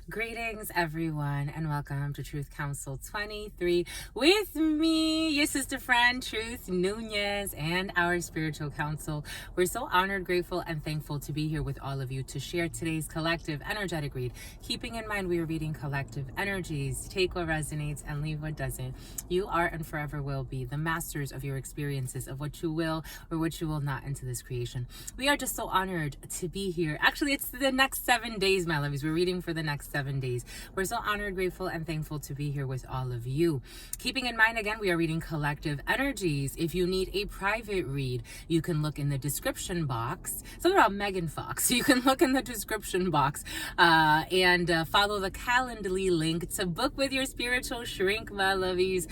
Greetings, everyone, and welcome to Truth Council 23 with me, your sister friend, Truth Nunez, and our spiritual council. We're so honored, grateful, and thankful to be here with all of you to share today's collective energetic read. Keeping in mind we are reading collective energies. Take what resonates and leave what doesn't. You are and forever will be the masters of your experiences, of what you will or what you will not into this creation. We are just so honored to be here. Actually, it's the next 7 days, my lovies. We're reading for the next 7 days. We're so honored, grateful, and thankful to be here with all of you. Keeping in mind, again, we are reading collective energies. If you need a private read, you can look in the description box. Something about Megan Fox. You can look in the description box and follow the Calendly link to book with your spiritual shrink, my lovies.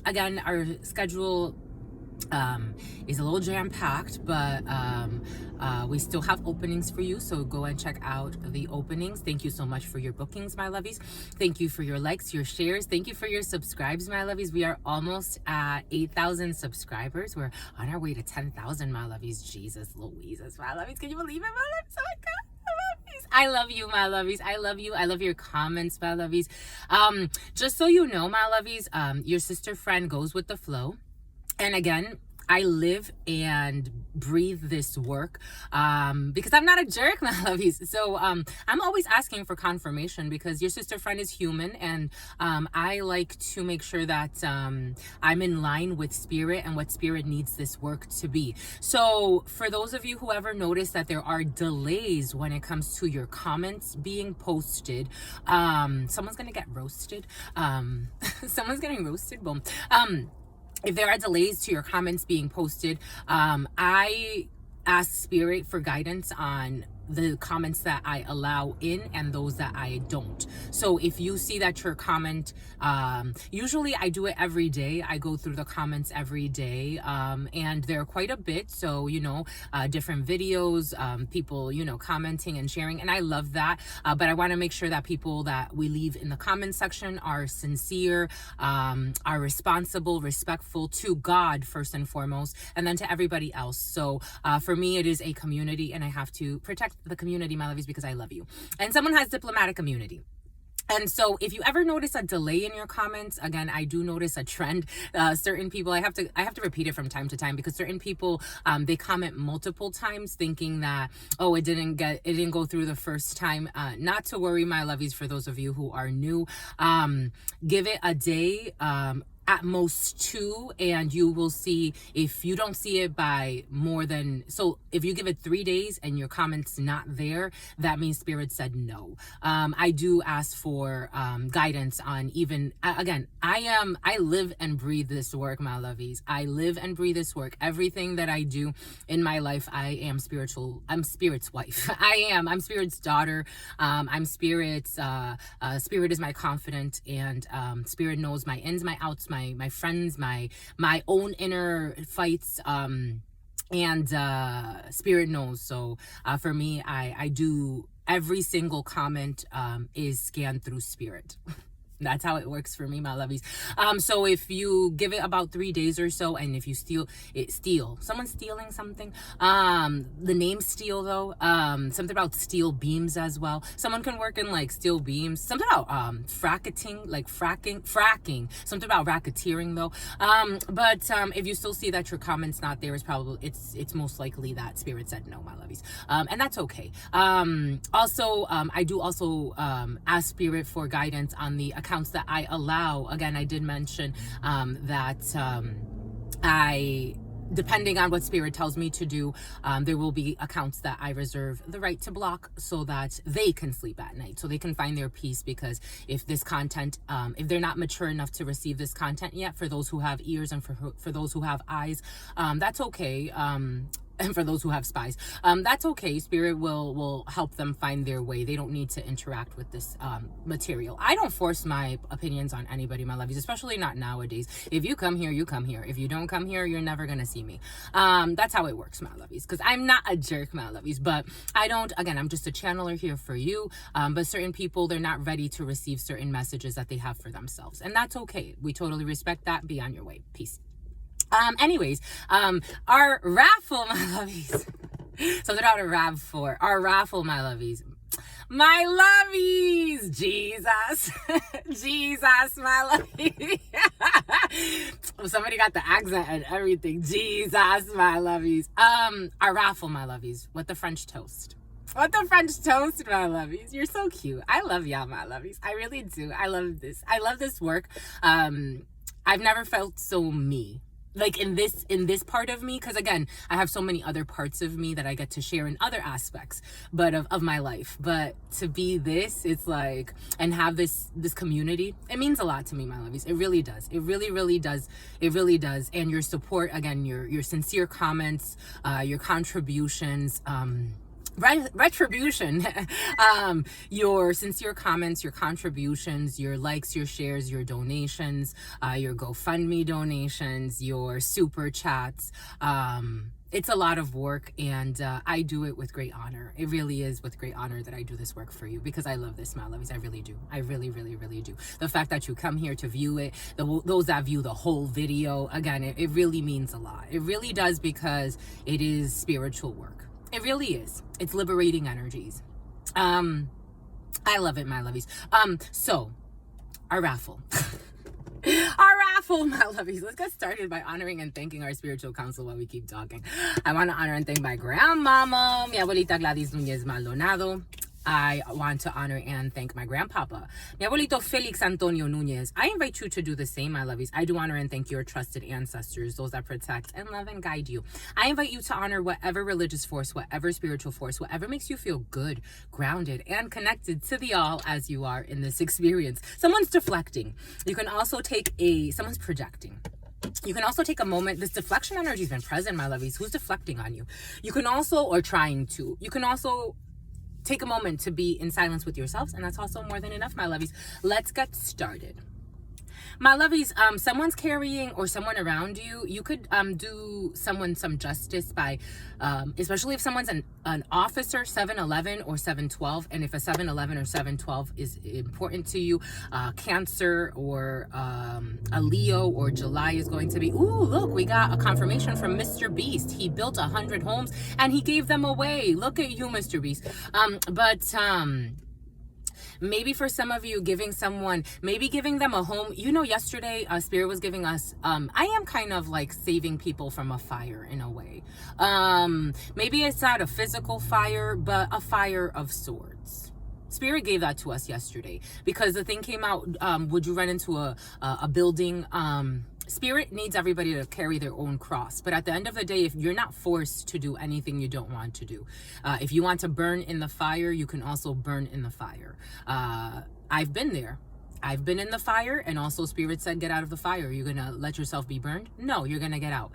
Again, our schedule is a little jam-packed, but we still have openings for you, so go and check out the openings. Thank you so much for your bookings, my lovies. Thank you for your likes, your shares. Thank you for your subscribes, my lovies. We are almost at 8,000 subscribers. We're on our way to 10,000, my lovies. Jesus Louises, my lovies. Can you believe it, my lovies? Oh my God. I love you, my lovies. I love you. I love your comments, my lovies. Just so you know, my lovies, your sister friend goes with the flow. And again, I live and breathe this work because I'm not a jerk, my lovies. So I'm always asking for confirmation because your sister friend is human, and I like to make sure that I'm in line with spirit and what spirit needs this work to be. So for those of you who ever notice that there are delays when it comes to your comments being posted, someone's gonna get roasted. Someone's getting roasted. Boom. If there are delays to your comments being posted, I ask spirit for guidance on the comments that I allow in and those that I don't. So if you see that your comment, usually I do it every day. I go through the comments every day, and there are quite a bit. So, different videos, people, commenting and sharing, and I love that. But I want to make sure that people that we leave in the comment section are sincere, are responsible, respectful to God first and foremost, and then to everybody else. So for me, it is a community, and I have to protect the community, my lovies, because I love you. And someone has diplomatic immunity. And so if you ever notice a delay in your comments, again, I do notice a trend. Certain people, I have to repeat it from time to time because certain people, they comment multiple times thinking that, oh, it didn't go through the first time. Not to worry, my lovies, for those of you who are new, give it a day, at most 2, and you will see. If you don't see it by more than, so if you give it 3 days and your comment's not there, that means spirit said no. I do ask for guidance on even, again, I live and breathe this work, my lovies. I live and breathe this work. Everything that I do in my life, I'm spirit's wife. I'm spirit's daughter. I'm spirit's, spirit is my confidant, and spirit knows my ins, my outs, my friends, my own inner fights, and spirit knows. So for me, I do, every single comment is scanned through spirit. That's how it works for me, my lovies. So if you give it about 3 days or so, and if you someone's stealing something, the name steal though, something about steel beams as well. Someone can work in like steel beams, something about fracking, something about racketeering though. But if you still see that your comment's not there, it's most likely that spirit said no, my lovies. And that's okay. Also, I do also ask spirit for guidance on the accounts that I allow. Again, I did mention that depending on what spirit tells me to do, there will be accounts that I reserve the right to block so that they can sleep at night, so they can find their peace. Because if this content, if they're not mature enough to receive this content yet, for those who have ears and for those who have eyes, that's okay. And for those who have spies, that's okay. Spirit will help them find their way. They don't need to interact with this material. I don't force my opinions on anybody, my lovies, especially not nowadays. If you come here, you come here. If you don't come here, you're never gonna see me. That's how it works, my lovies, because I'm not a jerk, my lovies. But I'm just a channeler here for you. But certain people, they're not ready to receive certain messages that they have for themselves, and that's okay. We totally respect that. Be on your way. Peace. Anyways, our raffle, my lovies. Something about a RAV4. Our raffle, my lovies. My lovies, Jesus, Jesus, my lovies. Somebody got the accent and everything. Jesus, my lovies. Our raffle, my lovies, with the French toast. What the French toast, my lovies. You're so cute. I love y'all, my lovies. I really do. I love this. I love this work. I've never felt so me. Like in this part of me, because again, I have so many other parts of me that I get to share in other aspects but of my life. But to be this, it's like, and have this community, it means a lot to me, my lovies. It really does. It really, really does. It really does. And your support, again, your sincere comments, your contributions, retribution, your sincere comments, your contributions, your likes, your shares, your donations, your GoFundMe donations, your super chats. It's a lot of work, and I do it with great honor. It really is with great honor that I do this work for you, because I love this, my lovies. I really do. I really, really, really do. The fact that you come here to view it, those that view the whole video, again, it really means a lot. It really does, because it is spiritual work. It really is. It's liberating energies. I love it, my lovies. So our raffle. Our raffle, my lovies. Let's get started by honoring and thanking our spiritual council while we keep talking. I want to honor and thank my grandmama, mi abuelita Gladys Núñez Maldonado. I want to honor and thank my grandpapa, mi abuelito Felix Antonio Núñez. I invite you to do the same, my lovies. I do honor and thank your trusted ancestors, those that protect and love and guide you. I invite you to honor whatever religious force, whatever spiritual force, whatever makes you feel good, grounded, and connected to the all as you are in this experience. Someone's deflecting. You can also take someone's projecting. You can also take a moment. This deflection energy has been present, my lovies. Who's deflecting on you? You can also, or trying to, you can also take a moment to be in silence with yourselves, and that's also more than enough, my lovies. Let's get started. My lovies, someone's carrying, or someone around you, you could do someone some justice by, especially if someone's an officer, 7-11 or 7-12, and if a 7-11 or 7-12 is important to you, Cancer or a Leo or July is going to be, ooh, look, we got a confirmation from Mr. Beast. He built 100 homes and he gave them away. Look at you, Mr. Beast. Maybe for some of you, giving them a home. You know, yesterday, Spirit was giving us, I am kind of like saving people from a fire in a way. Maybe it's not a physical fire, but a fire of sorts. Spirit gave that to us yesterday, because the thing came out, would you run into a building? Spirit needs everybody to carry their own cross. But at the end of the day, if you're not forced to do anything you don't want to do, if you want to burn in the fire, you can also burn in the fire. I've been there. I've been in the fire, and also Spirit said, get out of the fire. You're going to let yourself be burned? No, you're going to get out.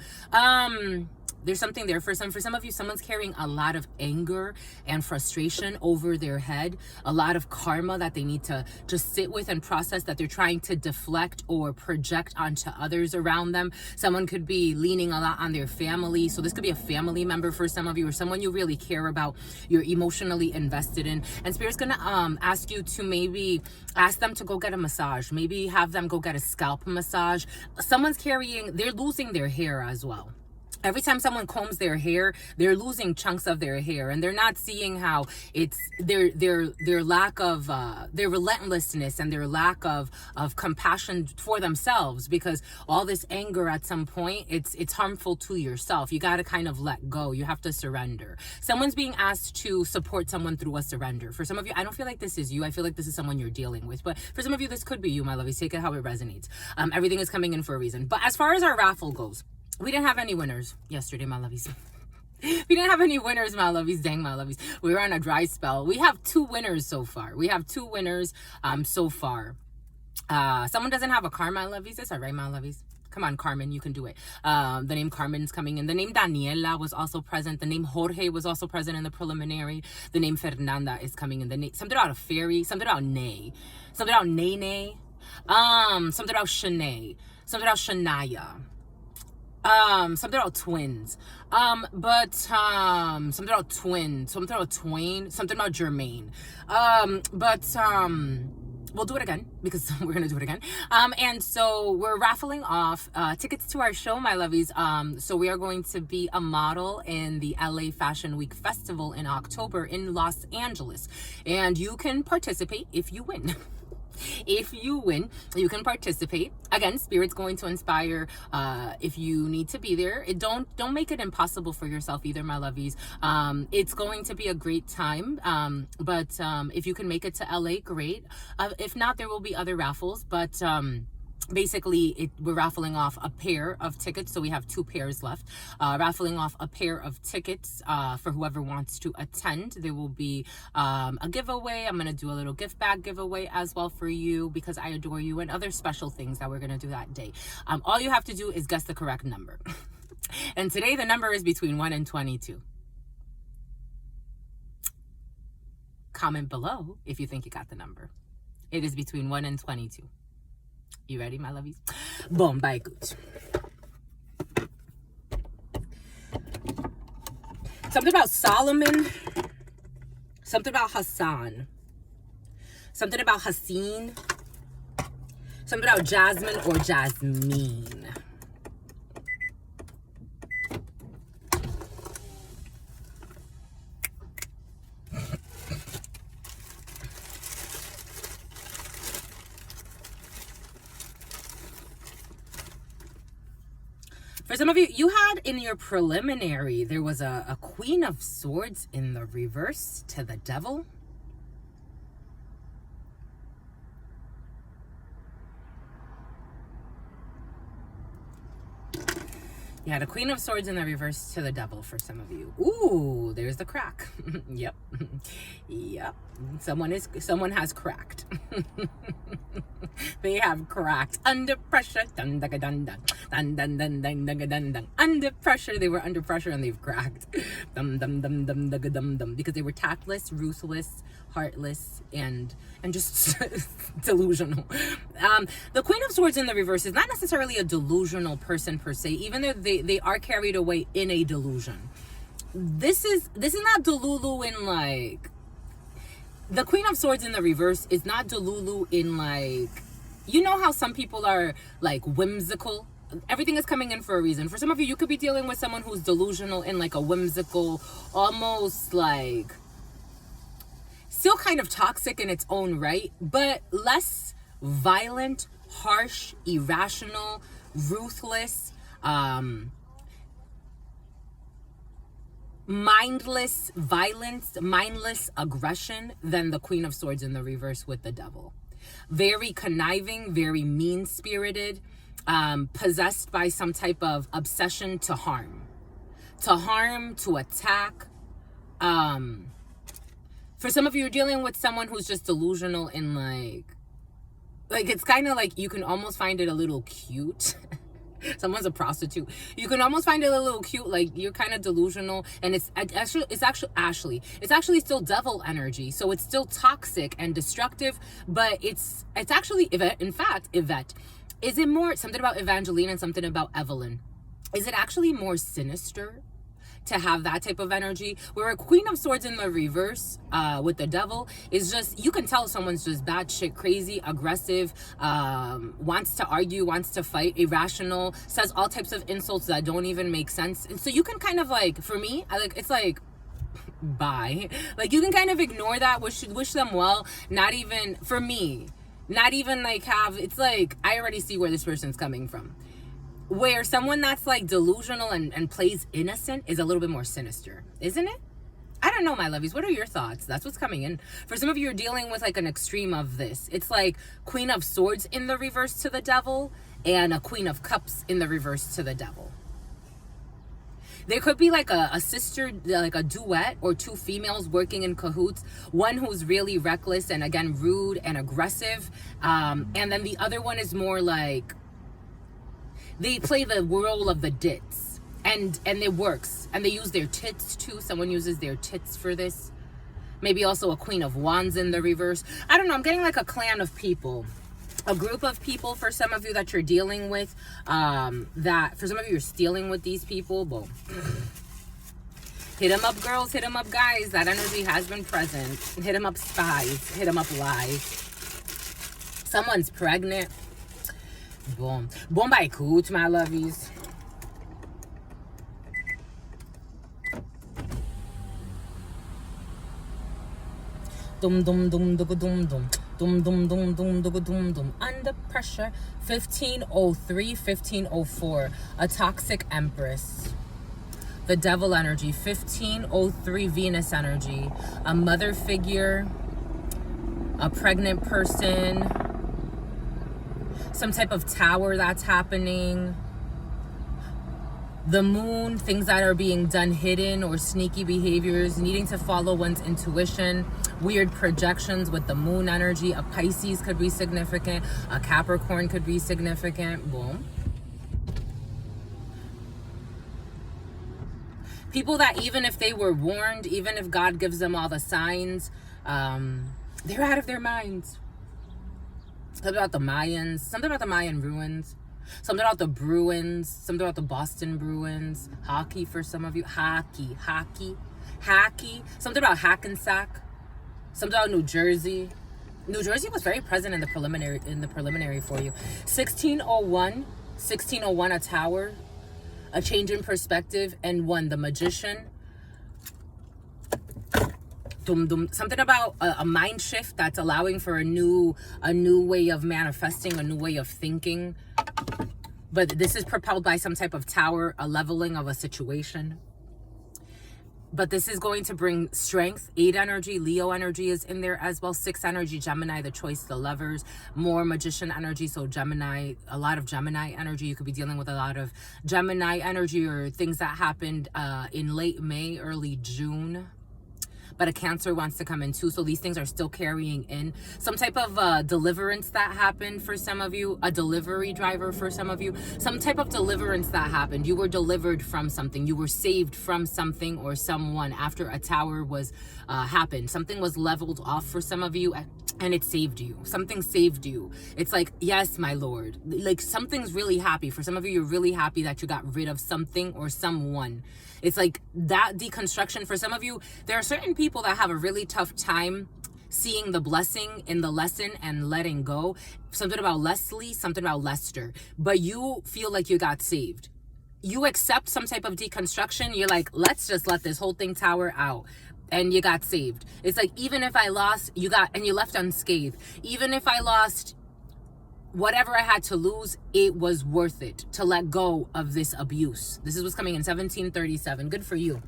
There's something there for some of you. Someone's carrying a lot of anger and frustration over their head, a lot of karma that they need to just sit with and process, that they're trying to deflect or project onto others around them. Someone could be leaning a lot on their family. So this could be a family member for some of you, or someone you really care about, you're emotionally invested in. And Spirit's gonna ask you to maybe ask them to go get a massage, maybe have them go get a scalp massage. Someone's they're losing their hair as well. Every time someone combs their hair, they're losing chunks of their hair, and they're not seeing how it's their lack of their relentlessness and their lack of compassion for themselves, because all this anger at some point, it's harmful to yourself. You got to kind of let go. You have to surrender. Someone's being asked to support someone through a surrender. For some of you, I don't feel like this is you. I feel like this is someone you're dealing with. But for some of you, this could be you, my lovies. Take it how it resonates. Everything is coming in for a reason. But as far as our raffle goes, we didn't have any winners yesterday, my lovies. We didn't have any winners, my lovies. Dang, my lovies. We were on a dry spell. We have 2 winners so far. So far. Someone doesn't have a car, my lovies. It's all right, my lovies. Come on, Carmen, you can do it. The name Carmen's coming in. The name Daniela was also present. The name Jorge was also present in the preliminary. The name Fernanda is coming in. The name, something about a fairy, something about Nay, something about Nene, something about Shanae, something about Shania. Something about twins. Something about twin, something about Twain, something about Jermaine. we'll do it again because we're gonna do it again. And so we're raffling off tickets to our show, my lovies. So we are going to be a model in the LA Fashion Week Festival in October in Los Angeles, and you can participate if you win. If you win, you can participate. Again, Spirit's going to inspire. If you need to be there, don't make it impossible for yourself either, my lovies. It's going to be a great time. But if you can make it to LA, great. If not, there will be other raffles. But basically, we're raffling off a pair of tickets, so we have 2 pairs left. Raffling off a pair of tickets for whoever wants to attend. There will be a giveaway. I'm going to do a little gift bag giveaway as well for you because I adore you, and other special things that we're going to do that day. All you have to do is guess the correct number. And today the number is between 1 and 22. Comment below if you think you got the number. It is between 1 and 22. You ready, my lovies? Boom, bye, good. Something about Solomon. Something about Hassan. Something about Haseen. Something about Jasmine or Jasmine. For some of you, you had in your preliminary, there was a Queen of Swords in the reverse to the Devil. You had a Queen of Swords in the reverse to the Devil for some of you. Ooh, there's the crack. Yep. Yep. Someone has cracked. They have cracked under pressure. Dun, dun, dun, dun. Dun, dun, dun, dun, dun, dun, dun. Under pressure. They were under pressure and they've cracked. Dum, dum, dum, dum, dum, dum, dum. Because they were tactless, ruthless, heartless, and just delusional. The Queen of Swords in the reverse is not necessarily a delusional person per se, even though they are carried away in a delusion. This is not delulu in like, the Queen of Swords in the reverse is not delulu in like, you know how some people are like whimsical? Everything is coming in for a reason. For some of you, you could be dealing with someone who's delusional in like a whimsical, almost like, still kind of toxic in its own right, but less violent, harsh, irrational, ruthless, mindless violence, mindless aggression than the Queen of Swords in the reverse with the Devil. Very conniving, very mean-spirited, possessed by some type of obsession to harm, to attack. For some of you, you're dealing with someone who's just delusional in like it's kind of like you can almost find it a little cute. Someone's a prostitute. You can almost find it a little cute, like you're kind of delusional, and it's actually still devil energy, so it's still toxic and destructive, but it's actually Yvette. In fact, Yvette, is it more something about Evangeline and something about Evelyn? Is it actually more sinister to have that type of energy, where a Queen of Swords in the reverse with the Devil is just, you can tell someone's just batshit crazy, aggressive, wants to argue, wants to fight, irrational, says all types of insults that don't even make sense. And so you can kind of like, for me, it's like, bye. Like you can kind of ignore that, wish them well, not even, for me, not even like it's like, I already see where this person's coming from. Where someone that's like delusional and plays innocent is a little bit more sinister, isn't it? I don't know, my lovies. What are your thoughts? That's what's coming in. For some of you, you're dealing with like an extreme of this. It's like Queen of Swords in the reverse to the Devil and a Queen of Cups in the reverse to the Devil. There could be like a sister, like a duet, or 2 females working in cahoots. One who's really reckless and again rude and aggressive, and then the other one is more like, they play the role of the dits, and it works. And they use their tits too. Someone uses their tits for this. Maybe also a Queen of Wands in the reverse. I don't know. I'm getting like a clan of people. A group of people for some of you that you're dealing with. That for some of you, you're stealing with these people. Boom. Hit them up, girls. Hit them up, guys. That energy has been present. Hit them up, spies. Hit them up, lies. Someone's pregnant. Boom. Boom by cooch, my lovies. Dum dum dum dum dum dum dum dum dum dum dum dum dum. Under pressure. 1503, 1504. A toxic empress. The devil energy. 1503 Venus energy. A mother figure. A pregnant person. Some type of tower that's happening. The moon, things that are being done hidden or sneaky behaviors, needing to follow one's intuition, weird projections with the moon energy. A Pisces could be significant. A Capricorn could be significant. Boom. People that even if they were warned, even if God gives them all the signs, they're out of their minds. Something about the Mayans, something about the Mayan ruins, something about the Bruins, something about the Boston Bruins, hockey for some of you, hockey, something about Hackensack, something about New Jersey. New Jersey was very present in the preliminary for you. 1601, a tower, a change in perspective, and one, the magician. Something about a mind shift that's allowing for a new way of manifesting, a new way of thinking. But this is propelled by some type of tower, a leveling of a situation. But this is going to bring strength. 8 energy, Leo energy is in there as well. 6 energy, Gemini, the choice, the lovers. More magician energy, so Gemini, a lot of Gemini energy. You could be dealing with a lot of Gemini energy or things that happened in late May, early June. But a Cancer wants to come in too. So these things are still carrying in. Some type of deliverance that happened for some of you. A delivery driver for some of you. Some type of deliverance that happened. You were delivered from something. You were saved from something or someone after a tower was happened. Something was leveled off for some of you and it saved you. Something saved you. It's like, yes, my Lord. Like something's really happy. For some of you, you're really happy that you got rid of something or someone. It's like that deconstruction. For some of you, there are certain people that have a really tough time seeing the blessing in the lesson and letting go. Something about Leslie, something about Lester. But you feel like you got saved. You accept some type of deconstruction. You're like, let's just let this whole thing tower out. And you got saved. It's like, even if I lost, you left unscathed. Even if I lost whatever I had to lose, it was worth it to let go of this abuse. This is what's coming in 1737. Good for you.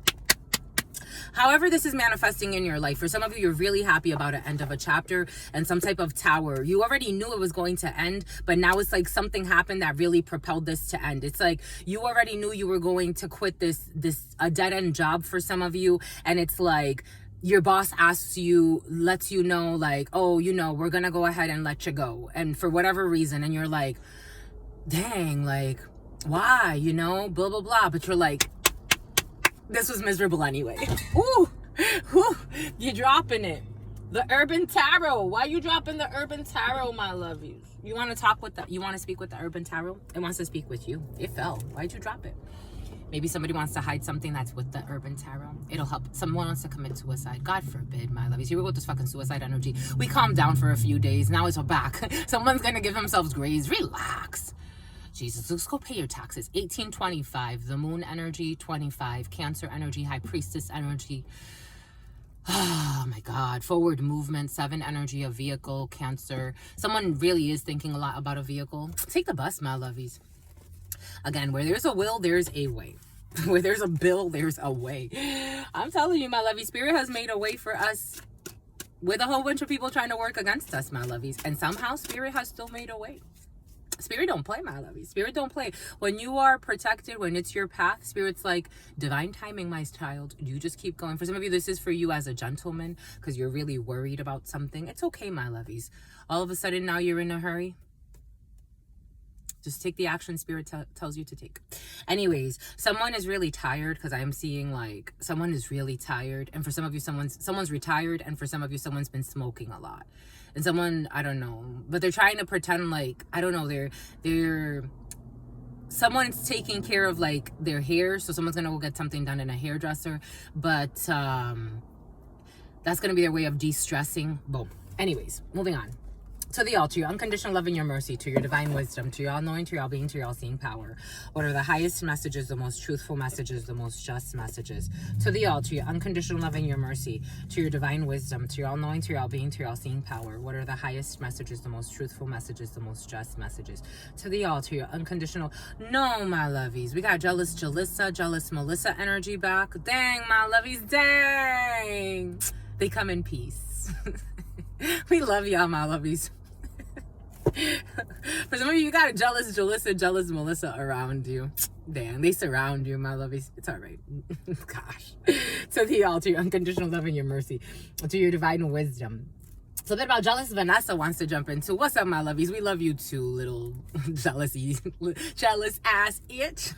However this is manifesting in your life, for some of you, you're really happy about an end of a chapter and some type of tower. You already knew it was going to end, but now it's like something happened that really propelled this to end. It's like you already knew you were going to quit a dead-end job for some of you, and it's like your boss asks you, lets you know, like, oh, we're gonna go ahead and let you go, and for whatever reason, and you're like, dang, like, why, blah blah blah, but you're like, this was miserable anyway. Ooh, you're dropping it. The Urban Tarot. Why you dropping the Urban Tarot, my lovies? You want to speak with the Urban Tarot? It wants to speak with you. It fell. Why'd you drop it? Maybe somebody wants to hide something that's with the Urban Tarot. It'll help. Someone wants to commit suicide. God forbid, my lovies. Here we go with this fucking suicide energy. We calmed down for a few days. Now it's back. Someone's going to give themselves grace. Relax. Jesus, let's go pay your taxes. 1825, the moon energy. 25, Cancer energy, High Priestess energy. Oh my God. Forward movement. 7 energy, a vehicle, Cancer. Someone really is thinking a lot about a vehicle. Take the bus, my lovies. Again, where there's a will, there's a way. Where there's a bill, there's a way. I'm telling you, my lovey, Spirit has made a way for us with a whole bunch of people trying to work against us, my lovies. And somehow Spirit has still made a way. Spirit don't play, my lovies. Spirit don't play. When you are protected, when it's your path, Spirit's like, divine timing, my child. You just keep going. For some of you, this is for you as a gentleman because you're really worried about something. It's okay, my lovies. All of a sudden, now you're in a hurry. Just take the action Spirit tells you to take. Anyways, someone is really tired because I'm seeing like someone is really tired. And for some of you, someone's retired. And for some of you, someone's been smoking a lot. And someone, I don't know, but they're trying to pretend like, I don't know, someone's taking care of like their hair. So someone's going to go get something done in a hairdresser. But that's going to be their way of de-stressing. Boom. Anyways, moving on. To the all, to your unconditional love and your mercy, to your divine wisdom, to your all-knowing, to your all-being, to your all-seeing power. What are the highest messages, the most truthful messages, the most just messages? To the all, to your unconditional love and your mercy, to your divine wisdom, to your all-knowing, to your all-being, to your all-seeing power. What are the highest messages, the most truthful messages, the most just messages? To the all, to your unconditional... No, my lovies. We got jealous Jalissa, jealous Melissa energy back. Dang, my lovies, dang. They come in peace. We love y'all, my lovies. For some of you, you got a jealous Jalissa, jealous Melissa around you. Damn, they surround you, my lovies. It's all right. Gosh. To the all, to your unconditional love and your mercy, to your divine wisdom. So a bit about jealous Vanessa wants to jump into. What's up, my lovies? We love you too, little jealous ass itch.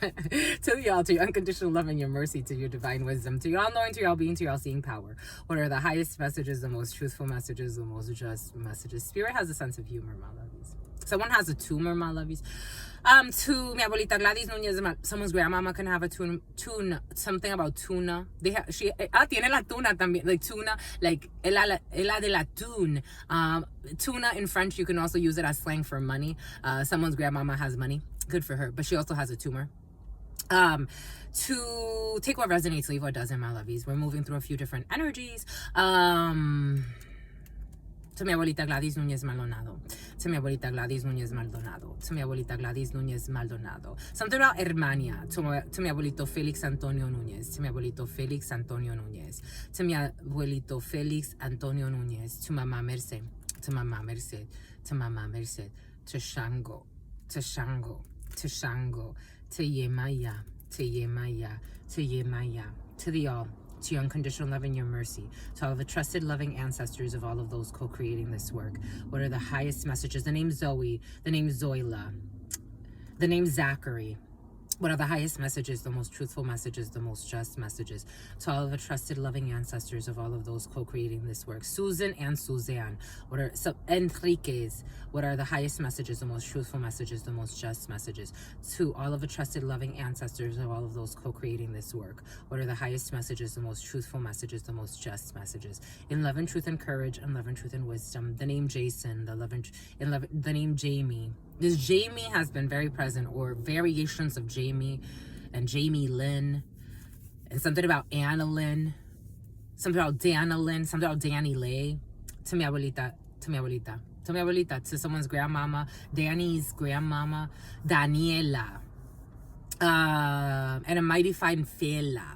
To the all, to your unconditional love and your mercy, to your divine wisdom, to your all-knowing, to your all-being, to your all-seeing power. What are the highest messages, the most truthful messages, the most just messages? Spirit has a sense of humor, my lovies. Someone has a tumor, my lovies. To mi abuelita Gladys Nunez, someone's grandmama can have a tuna, something about tuna. Tiene la tuna también, like tuna, like ela de la tune. Tuna in French, you can also use it as slang for money. Someone's grandmama has money, good for her, but she also has a tumor. To take what resonates, leave what doesn't, my lovies. We're moving through a few different energies. To mi abuelita Gladys Nunez Maldonado. To mi abuelita Gladys Nunez Maldonado. To mi abuelita Gladys Nunez Maldonado. Something about Hermania. To mi abuelito Felix Antonio Nunez. To mi abuelito Felix Antonio Nunez. To mi abuelito Felix Antonio Nunez. To Mama Merced. To Mama Merced. To Mama Merced. To Shango. To Shango. To Shango. To Yemaya. To Yemaya. To Yemaya. To the all. To your unconditional love and your mercy, to all the trusted loving ancestors of all of those co-creating this work. What are the highest messages? The name Zoe, the name Zoila, the name Zachary. What are the highest messages, the most truthful messages, the most just messages? To all of the trusted loving ancestors of all of those co-creating this work. Susan and Suzanne. What are Enriquez? What are the highest messages, the most truthful messages, the most just messages? To all of the trusted loving ancestors of all of those co-creating this work. What are the highest messages, the most truthful messages, the most just messages? In love and truth and courage, and love and truth and wisdom. The name Jason, the name Jamie. This Jamie has been very present, or variations of Jamie and Jamie Lynn, and something about Anna Lynn, something about Dana Lynn, something about Danny Lay. To mi abuelita, to mi abuelita, to mi abuelita, to someone's grandmama, Danny's grandmama, Daniela, and a mighty fine fela.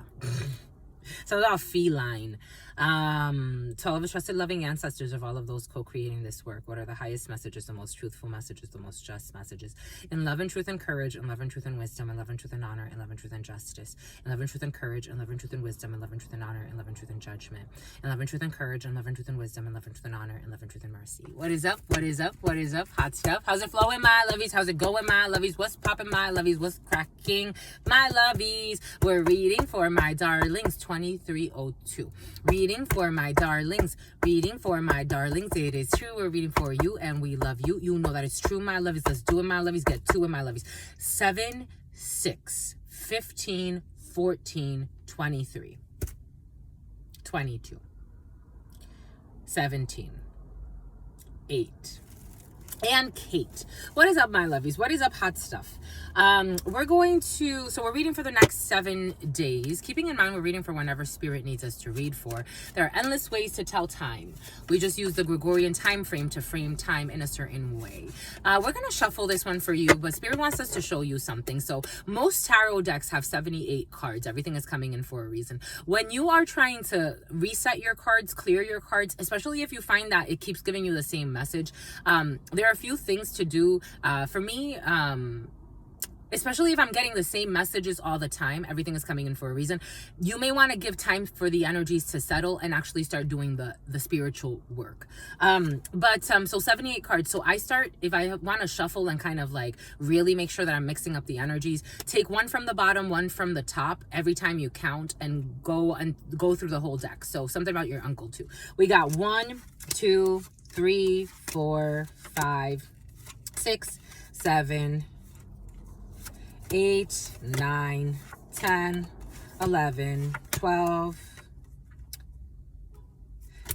Something about feline. To all of the trusted loving ancestors of all of those co-creating this work. What are the highest messages, the most truthful messages, the most just messages? In love and truth and courage, in love and truth and wisdom, in love and truth and honor, in love and truth and justice, in love and truth and courage, in love and truth and wisdom, in love and truth and honor, in love and truth and judgment, in love and truth and courage, in love and truth and wisdom, in love and truth and honor, in love and truth and mercy. What is up? What is up? What is up? Hot stuff. How's it flowing, my lovies? How's it going, my lovies? What's popping, my lovies? What's cracking, my lovies? We're reading for my darlings, 2302. Reading for my darlings. Reading for my darlings. It is true. We're reading for you, and we love you. You know that it's true, my lovies. Let's do it, my lovies. Get to it, my lovies. 7, 6, 15, 14, 23, 22, 17, 8. And Kate. What is up, my lovies? What is up, hot stuff? We're reading for the next 7 days. Keeping in mind, we're reading for whenever Spirit needs us to read for. There are endless ways to tell time. We just use the Gregorian time frame to frame time in a certain way. We're going to shuffle this one for you, but Spirit wants us to show you something. So most tarot decks have 78 cards. Everything is coming in for a reason. When you are trying to reset your cards, clear your cards, especially if you find that it keeps giving you the same message, there are a few things to do. For me, especially if I'm getting the same messages all the time, everything is coming in for a reason. You may want to give time for the energies to settle and actually start doing the spiritual work. So 78 cards. So I start, if I want to shuffle and kind of like really make sure that I'm mixing up the energies, take one from the bottom, one from the top every time you count, and go through the whole deck. So something about your uncle too. We got 1, 2, 3, 4, 5, 6, 7, 8, 9, 10, 11, 12,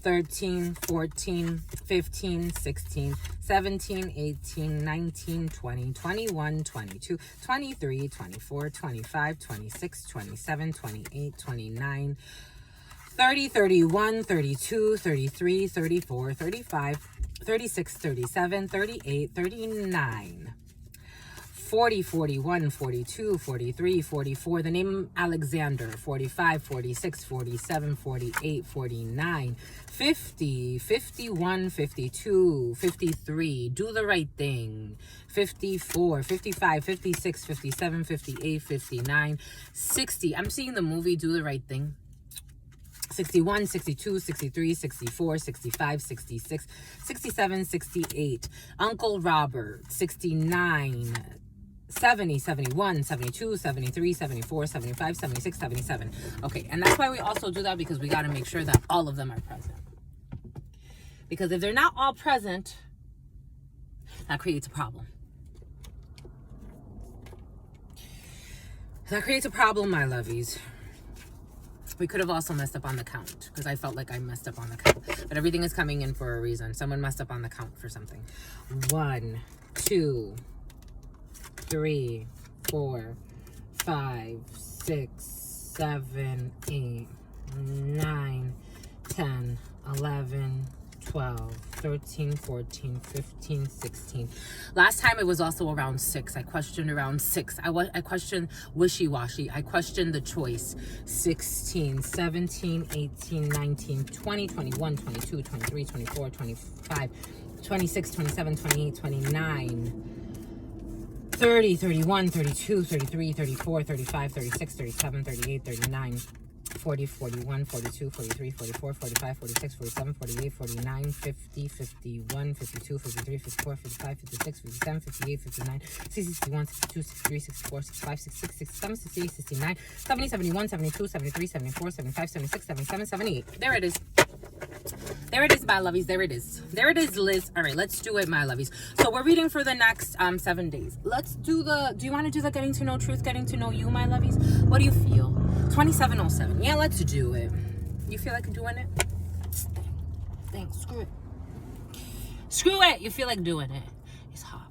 13, 14, 15, 16, 17, 18, 19, 20, 21, 22, 23, 24, 25, 26, 27, 28, 29, 30, 31, 32, 33, 34, 35, 36, 37, 38, 39, 40, 41, 42, 43, 44, the name Alexander, 45, 46, 47, 48, 49, 50, 51, 52, 53, do the right thing, 54, 55, 56, 57, 58, 59, 60, I'm seeing the movie Do the Right Thing, 61, 62, 63, 64, 65, 66, 67, 68, Uncle Robert, 69, 70, 71, 72, 73, 74, 75, 76, 77. Okay, and that's why we also do that, because we got to make sure that all of them are present. Because if they're not all present, that creates a problem. That creates a problem, my lovies. We could have also messed up on the count, because I felt like I messed up on the count. But everything is coming in for a reason. Someone messed up on the count for something. 1, 2, 3, 4, 5, 6, 7, 8, 9, 10, 11, 12, 13, 14, 15, 16. Last time it was also around 6. I questioned around 6. I questioned wishy-washy. I questioned the choice. 16, 17, 18, 19, 20, 21, 22, 23, 24, 25, 26, 27, 28, 29, 30, 31, 32, 33, 34, 35, 36, 37, 38, 39, 40, 41, 42, 43, 44, 45, 46, 47, 48, 49, 50, 51, 52, 53, 54, 55, 56, 57, 58, 59, 60, 61, 62, 63, 64, 65, 66, 67, 68, 69, 70, 71, 72, 73, 74, 75, 76, 77, 78. There it is. There it is, my lovies. There it is. There it is, Liz. All right, let's do it, my lovies. So we're reading for the next 7 days. Let's do do you want to do the getting to know truth, getting to know you, my lovies? What do you feel? 2707. Yeah, let's do it. You feel like doing it? Thanks. Screw it. Screw it. You feel like doing it. It's hot.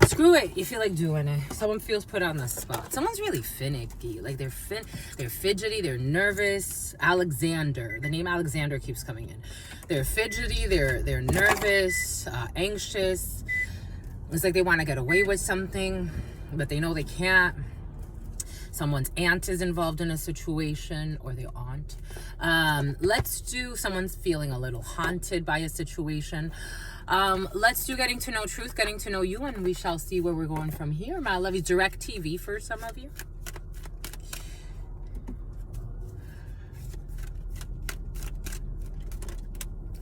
Screw it. You feel like doing it. Someone feels put on the spot. Someone's really finicky. Like they're fidgety. They're nervous. Alexander. The name Alexander keeps coming in. They're fidgety. They're nervous. Anxious. It's like they want to get away with something, but they know they can't. Someone's aunt is involved in a situation, or their aunt. Let's do someone's feeling a little haunted by a situation. Let's do getting to know truth, getting to know you, and we shall see where we're going from here. My lovies, direct TV for some of you.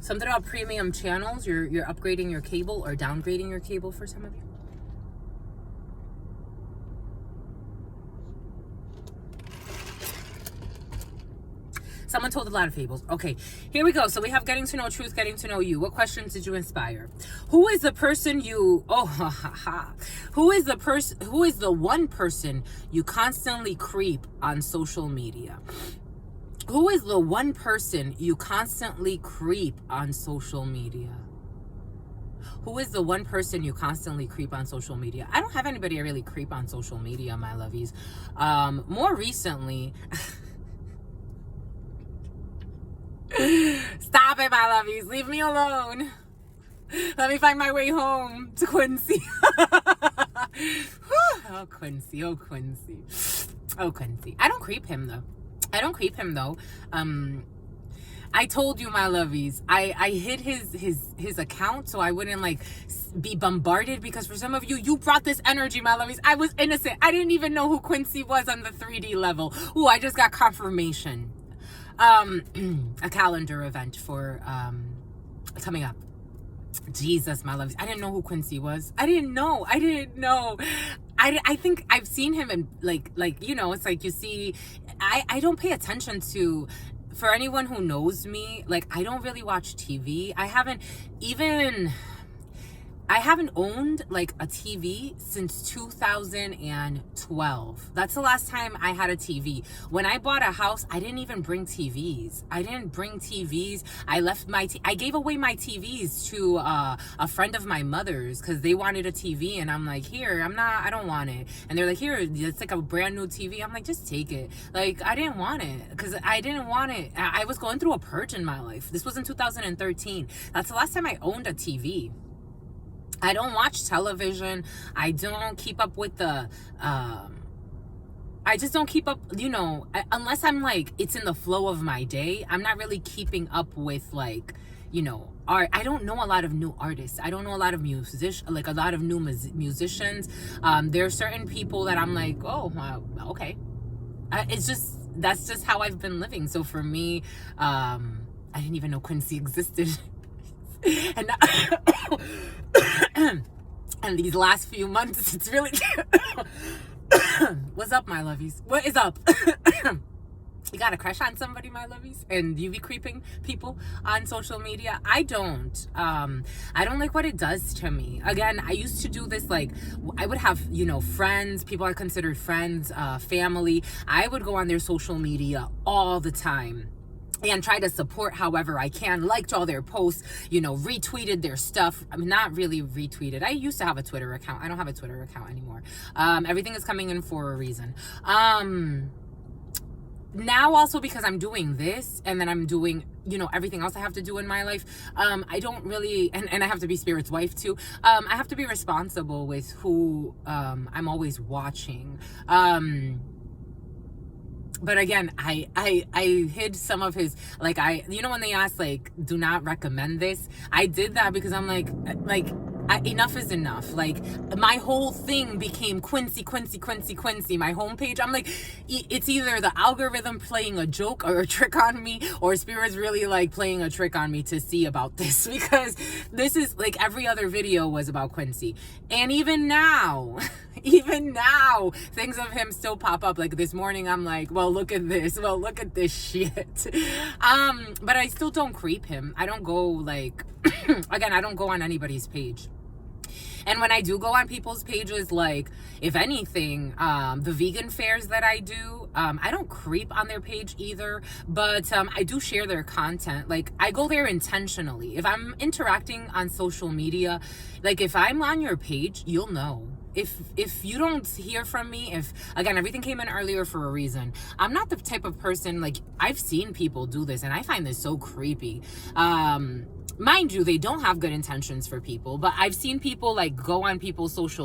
Something about premium channels. You're upgrading your cable or downgrading your cable for some of you. Someone told a lot of fables. Okay, here we go. So we have getting to know truth, getting to know you. What questions did you inspire? Who is the person you, who is the one person you constantly creep on social media? Who is the one person you constantly creep on social media? Who is the one person you constantly creep on social media? I don't have anybody I really creep on social media, my lovies. More recently... Stop it, my lovies. Leave me alone. Let me find my way home to Quincy. Oh, Quincy. Oh, Quincy. Oh, Quincy. I don't creep him, though. I told you, my lovies, I hid his account so I wouldn't like be bombarded, because for some of you brought this energy, my lovies. I was innocent. I didn't even know who Quincy was on the 3D level. Ooh, I just got confirmation. A calendar event for coming up. Jesus, my loves. I didn't know who Quincy was. I didn't know. I think I've seen him in like you know, it's like you see, I don't pay attention to, for anyone who knows me, like I don't really watch TV. I haven't even I haven't owned like a TV since 2012. That's the last time I had a TV. When I bought a house, I didn't even bring TVs. I gave away my TVs to a friend of my mother's because they wanted a TV, and I'm like, here, I don't want it. And they're like, here, it's like a brand new TV. I'm like, just take it. Like, I didn't want it because I didn't want it. I was going through a purge in my life. This was in 2013. That's the last time I owned a TV. I don't watch television. I don't keep up with the I just don't keep up, unless I'm like, it's in the flow of my day. I'm not really keeping up with like, art. I don't know a lot of new artists. I don't know a lot of new musicians. There are certain people that I'm like, oh, okay. That's just how I've been living. So for me, I didn't even know Quincy existed. And and these last few months, it's really what's up, my lovies? What is up? You got a crush on somebody, my lovies? And you be creeping people on social media? I don't like what it does to me. Again, I used to do this, like, I would have, friends, people I considered friends, family. I would go on their social media all the time and try to support however I can, liked all their posts, retweeted their stuff. I mean, not really retweeted. I used to have a Twitter account. I don't have a Twitter account anymore. Everything is coming in for a reason. Now also because I'm doing this and then I'm doing, everything else I have to do in my life, I don't really, and I have to be Spirit's wife too. I have to be responsible with who I'm always watching. But again, I hid some of his, like, when they asked, like, do not recommend this, I did that because I'm like, enough is enough. Like, my whole thing became Quincy. My homepage, I'm like, it's either the algorithm playing a joke or a trick on me, or Spirit's really like playing a trick on me to see about this, because this is like, every other video was about Quincy. And even now, things of him still pop up. Like this morning, I'm like, well, look at this shit. But I still don't creep him. I don't go like, again, I don't go on anybody's page. And when I do go on people's pages, like, if anything, the vegan fairs that I do, I don't creep on their page either, but I do share their content. Like, I go there intentionally. If I'm interacting on social media, like, if I'm on your page, you'll know. If you don't hear from me, again, everything came in earlier for a reason. I'm not the type of person, like, I've seen people do this, and I find this so creepy. Mind you, they don't have good intentions for people, but I've seen people, like, go on people's social